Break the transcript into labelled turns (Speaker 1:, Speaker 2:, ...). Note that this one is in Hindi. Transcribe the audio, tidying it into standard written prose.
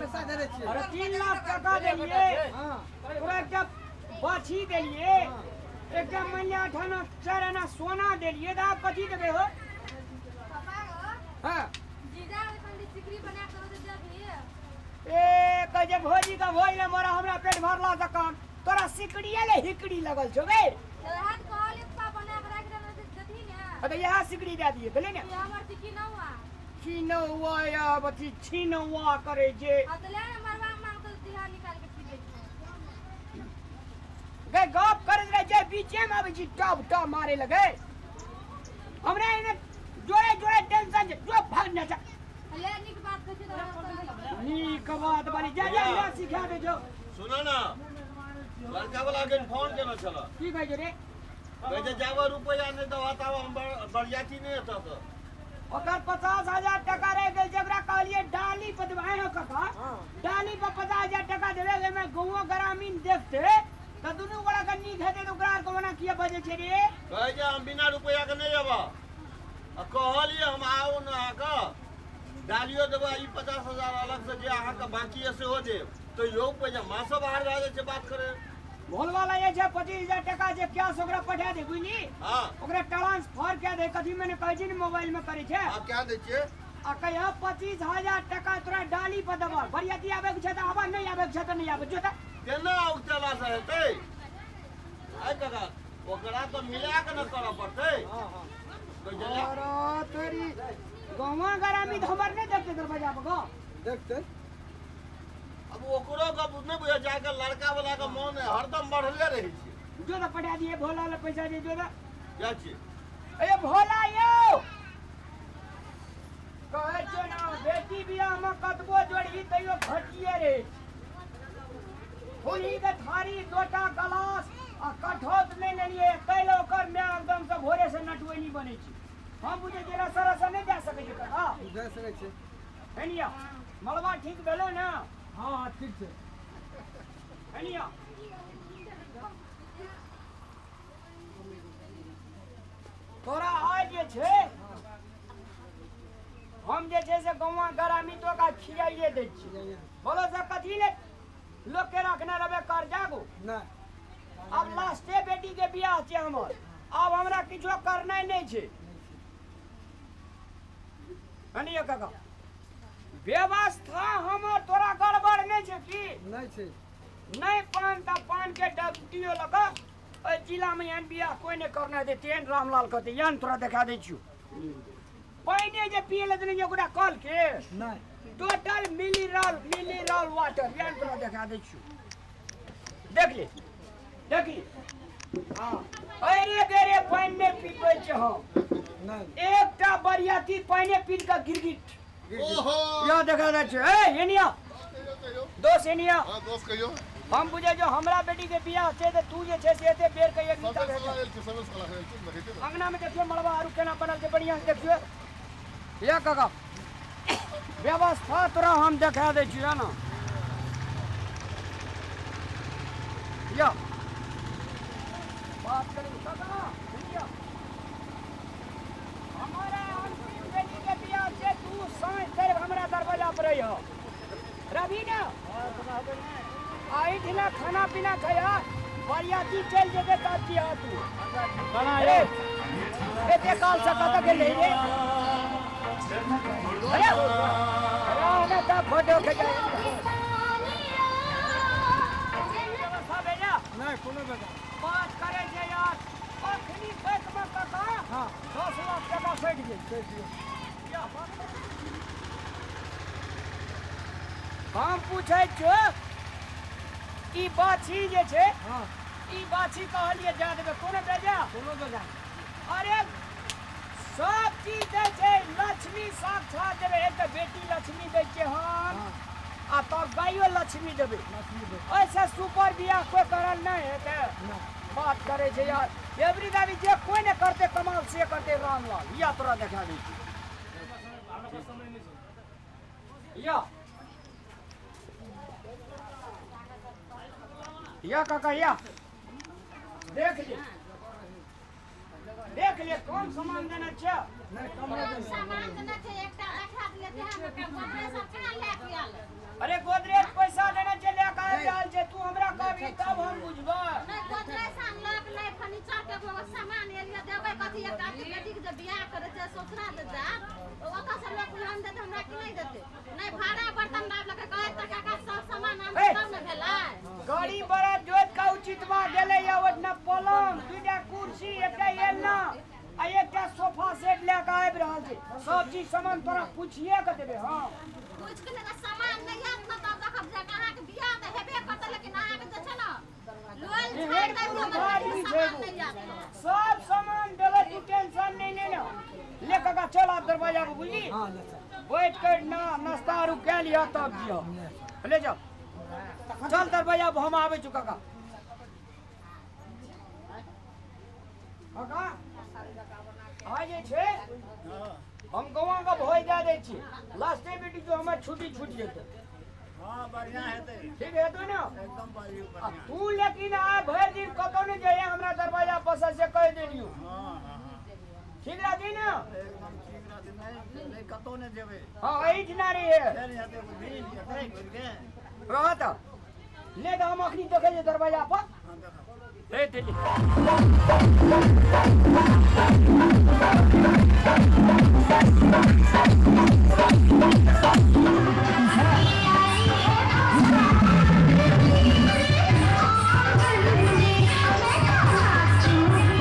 Speaker 1: पैसा दे रहे
Speaker 2: अरे 3 लाख टका देलिए पूरा जब बाछी देलिए एकदम मान लिया 8 आना 4 आना सोना देलिए तो आप कथी देबे हो? हां
Speaker 3: जीजा अपन सिकरी बना के दे देबी।
Speaker 2: ए कजे भोजी का भोज ले मोरा हमरा पेट भरला त काम तोरा सिकड़िए ले हिकड़ी लगल छो बे।
Speaker 3: तो हाथ कहले पा बना के रख दे देती ने।
Speaker 2: अबे यहाँ सिकड़ी दे दिए गले ने
Speaker 3: ये हमर सिकी न हुआ।
Speaker 2: छीनौआ या बती छीनौआ करे जे
Speaker 3: अतले मरवा मांग तो दिहा निकाल के पी दे।
Speaker 2: गे गप कर रे जे बीचे में अभी टब टब मारे लगे हमरा इने जोरे जोरे टेंशन जो भागना जा
Speaker 3: ले निक बात कह तो
Speaker 2: नीक बात वाली जा जा ना सिखा दे जो
Speaker 4: सुनो ना लड़का वाला के फोन केना चला
Speaker 2: की कह रे
Speaker 4: कहे जावा रुपया नहीं दवाता हम बरियाती नहीं होता तो
Speaker 2: ओकर 50,000 टका रह गेल जबरा कहलिए डाली पदवाए हो कका डाली पर 50,000 टका देवे में गौवा ग्रामीण देखते त दुनु गोड़ा के नी खेते तो ओकरा को मना किए बजे छे रे
Speaker 4: कहे जे हम बिना रुपया के नहीं आबा आ कहलिए हम आओ ना का डालियो देबा ई 50,000 अलग से जे आहा का बाकी है से हो जे तो यो पैसा मासो बाहर आ जाए बात करे
Speaker 2: भोल वाला ये जे 25,000 टका जे क्या ओकरा पठा दे बुझली
Speaker 4: हां
Speaker 2: ओकरा ट्रांसफर क्या दे कथी मैंने कह जी मोबाइल में करी छे
Speaker 4: हां क्या दे छे
Speaker 2: आ कहिया 25,000 टका तोरा डाली पर दबा बरियाती आबे के छ त आबा नहीं आबे के छ त नहीं आबे जो त
Speaker 4: केना उठला से हेतै आइ काका ओकरा तो मिला के न करऽ पड़तै हां हां
Speaker 2: और तेरी गौवा ग्रामीण हमर नहीं देखते दरवाजा पर गो
Speaker 1: देखते
Speaker 4: अब ओकरो का नहीं बुझा जाके लड़का वाला का मन हरदम बढ़ले रही छै
Speaker 2: जो त पठा दिए भोला ले पैसा दे जो त
Speaker 4: क्या छी
Speaker 2: ए भोला यो कहे छो ना बेटी बियाह में कतबो जोड़ी तइयो घटिए रे फुली के थारी दोटा गिलास आ कठोत नहीं लेलिए कैलो कर में एकदम से भोरे से नटुए नहीं बने छी हम बुझे जरा सरस नहीं जा सके छी का
Speaker 1: जा सके छै
Speaker 2: हेनिया मलबा ठीक भेलो ना
Speaker 1: हां हां ठीक छै
Speaker 2: हेनिया तोरा आज जे छे हम जे छे से गौवा ग्रामीण तो का खियाइए दे छी बोलो से कथी ले लोग के रखने रहे कर जागो
Speaker 1: ना
Speaker 2: अब लास्टे बेटी के बियाह छे हमर अब हमरा किछो करना नहीं छे अनिया काका व्यवस्था हमर तोरा गड़बड़ नहीं छे की
Speaker 1: नहीं छै
Speaker 2: नहीं पान ता पान के डबटियो लगा ए जिला में यान बियाह कोई नहीं करना दे तेन रामलाल कहते यान तोरा दिखा दे छियो पहले जे पियले तने जे ओकरा कल के
Speaker 1: नहीं
Speaker 2: टोटल मिनरल वाटर यान तोरा दिखा दे छियो देख ले हां अरे गेरे पानी में पीबै छ हम
Speaker 1: नहीं
Speaker 2: एकटा बरियाती पानी पीट के गिरगिट
Speaker 4: ओहो
Speaker 2: या देखा दे छ ए हेनिया दोस्त हेनिया
Speaker 4: हां दोस्त कहियो
Speaker 2: हम बुझे जो हमरा बेटी के बियाह छे त तू जे छे से एते बेर के एक निकल अंगना में देखियो मलबा आरु केना बनल छै बढ़िया से देखियो या काका व्यवस्था तोरा हम दिखा दे छियै ना या बात करी काका भैया हमारा अंतिम बेटी के बियाह छे तू साँझ तक हमरा दरवाजा पर रहियो रवि ना आई दिना खाना पीना खाया बरियाती चल जेबे ताती आ तू बना रे एते काल से कत गेल रे अरे ना ता फोटो खिंचा व्यवस्था भेजा
Speaker 1: नहीं कोनो बेटा
Speaker 2: बात करे जे यार अखनी बैंक में काका
Speaker 1: हां
Speaker 2: 10 लाख टका फट गेल या हम पूछे छो ई बाछी जे छे
Speaker 1: हां
Speaker 2: ई बाछी कहलिए जा देबे कोनो बेजा
Speaker 1: कोनो बेटा
Speaker 2: अरे सब चीज दे छे लक्ष्मी साक्षात देबे एक बेटी लक्ष्मी दे छे हम आ तो गायो लक्ष्मी देबे
Speaker 1: लक्ष्मी दे
Speaker 2: ऐसे सुपर बियाह कोई करल नहीं है के
Speaker 1: ना
Speaker 2: बात करे छे यार एवरी दावी जे कोई ने करते कमाल से करते रामलाल या तोरा दिखा दै छी या काका या देख ले कौन सामान देना छै
Speaker 1: नहीं कम नहीं
Speaker 3: सामान देना छै एकटा रखा लेते हम का बड़े सब कहां लेके आले
Speaker 2: अरे गोदरेज पैसा देने चले का जाल जे तू हमरा कहबी तब हम बुझबो
Speaker 3: नहीं गोदरेज सामलक नहीं फर्नीचर के सामान एलिया देबै कथि एक आदमी बेटी के बियाह करे छै ससुराल जा ओका से लोग लोन देते हमरा कि नहीं देते नहीं भाड़ा बर्तन डाल लगे कहे टका का सब सामान हम सब में भेलै
Speaker 2: गाड़ी बड़ा जोत का उचित बा गेले या ओतना पलंग दुटा कुर्सी एकटा एलना आ एकटा सोफा सेट लेके आबि रहल छै सब चीज सामान तोरा पूछिए के देबे हां
Speaker 3: कुछ के ना सामान नहीं है ना तब देखब जे कहां के बियाह में हेबे करते लेकिन अहाँ के जे छै ना लोल छाड़ दे सामान नहीं आते
Speaker 2: सब सामान देबे तू टेंशन नहीं लेना लेके का चल आप दरवाजा पे बुझली
Speaker 1: हाँ ले सर
Speaker 2: बैठ कर ना नाश्ता आरु के लिया तब जियो ले जाओ चल दरवाजा पे हम आवे चुका का काका आ जे छै हम गवा का भोज दे दै छी लास्टे बेटी जो हमर छुट्टी छूट जेतै
Speaker 5: हाँ बढ़िया हेतै
Speaker 2: ठीक है तो ना
Speaker 5: एकदम बढ़िया
Speaker 2: तू लेकिन आ भर दिन कतो ने जाए हमरा दरवाजा पर से कह देलियो
Speaker 5: हाँ
Speaker 2: ठीक रहती ना
Speaker 5: एकदम ठीक रहतै नहीं कतौ नहीं जेबै
Speaker 2: हां एही ठना रे है
Speaker 5: चल हेतै भीड़ हेतै के
Speaker 2: रहत ले तो हम अखनी देखे जे दरवाजा पर
Speaker 5: हाँ देखा
Speaker 2: ए तेली
Speaker 3: Thank you.